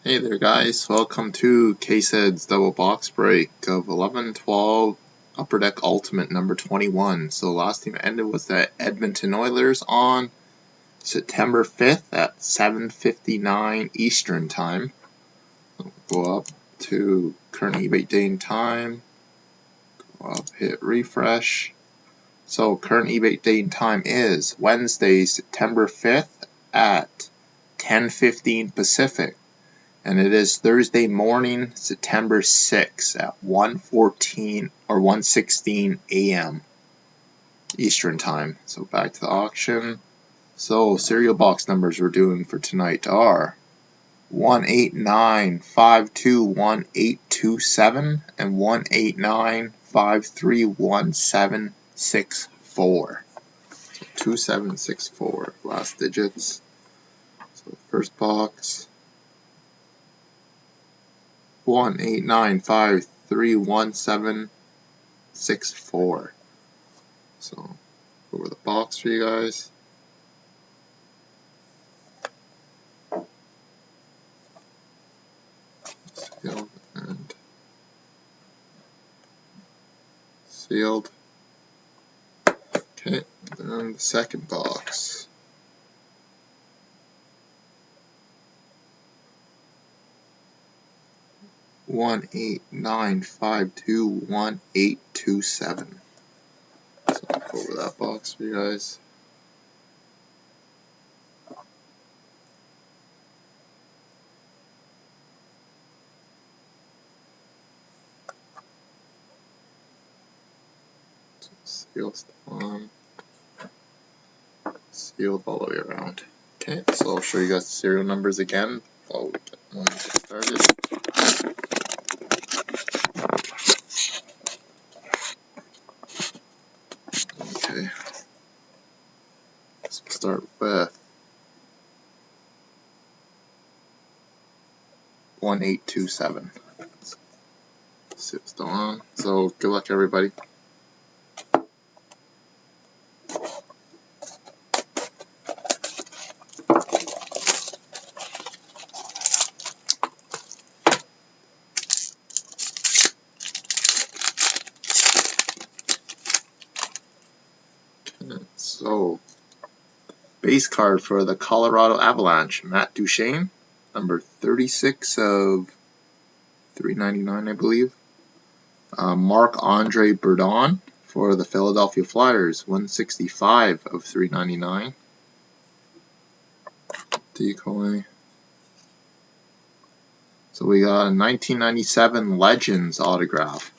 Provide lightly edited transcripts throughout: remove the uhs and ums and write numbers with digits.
Hey there guys, welcome to KSED's double box break of 11-12 Upper Deck Ultimate number 21. So last team ended was the Edmonton Oilers on September 5th at 7:59 Eastern Time. Go up to current eBay date and time, go up, hit refresh. So current eBay date and time is Wednesday, September 5th at 10:15 Pacific. And it is Thursday morning, September 6th at 1:14 or 1:16 a.m. Eastern Time. So back to the auction. So serial box numbers we're doing for tonight are 189521827 and 189531764. 2764 last digits. So first box 189531764. So over the box for you guys. Sealed and sealed. Okay, then the second box. 189521827. So I'll go over that box for you guys. Sealed on. Sealed all the way around. Okay, so I'll show you guys the serial numbers again while we get started. Okay, so we'll start with 1827. Still on. So good luck, everybody. So, base card for the Colorado Avalanche, Matt Duchene, number 36 of 399, I believe. Marc-Andre Bourdon for the Philadelphia Flyers, 165 of 399. Decoy. So we got a 1997 Legends autograph.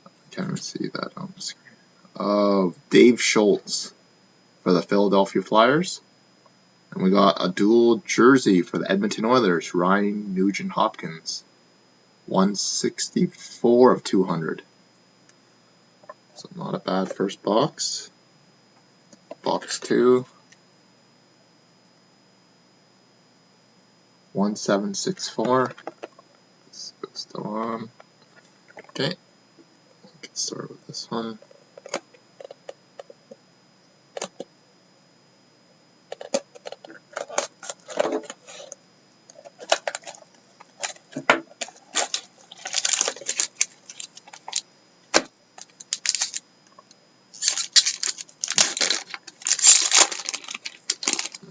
I can't even see that on the screen. Of Dave Schultz for the Philadelphia Flyers. And we got a dual jersey for the Edmonton Oilers, Ryan Nugent-Hopkins, 164 of 200. So not a bad first box. Box 2. 1764. Still on. Okay. Get started with this one.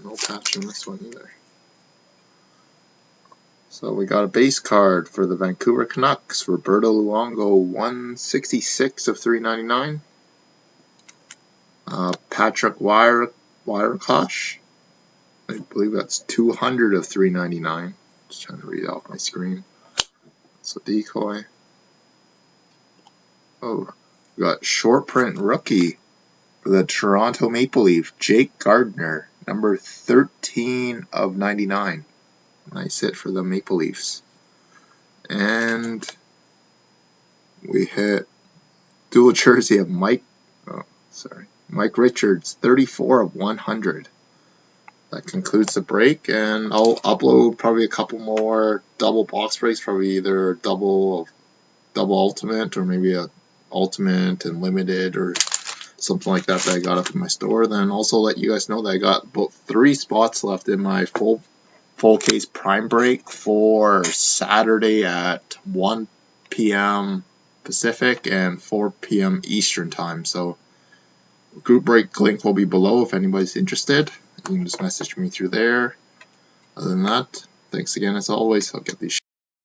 No patch in this one either. So we got a base card for the Vancouver Canucks, Roberto Luongo, 166 of 399. Patrick Wirekosh, I believe that's 200 of 399. Just trying to read it off my screen. So decoy. Oh, we got short print rookie for the Toronto Maple Leafs, Jake Gardiner, number 13 of 99. Nice hit for the Maple Leafs. And we hit dual jersey of Mike Richards, 34 of 100. That concludes the break, and I'll upload probably a couple more double box breaks, probably either double ultimate or maybe a ultimate and limited or something like that I got up in my store. Then also let you guys know that I got about 3 spots left in my full full case prime break for Saturday at 1 p.m. Pacific and 4 p.m. Eastern time. So group break link will be below if anybody's interested. You can just message me through there. Other than that, thanks again as always. I'll get these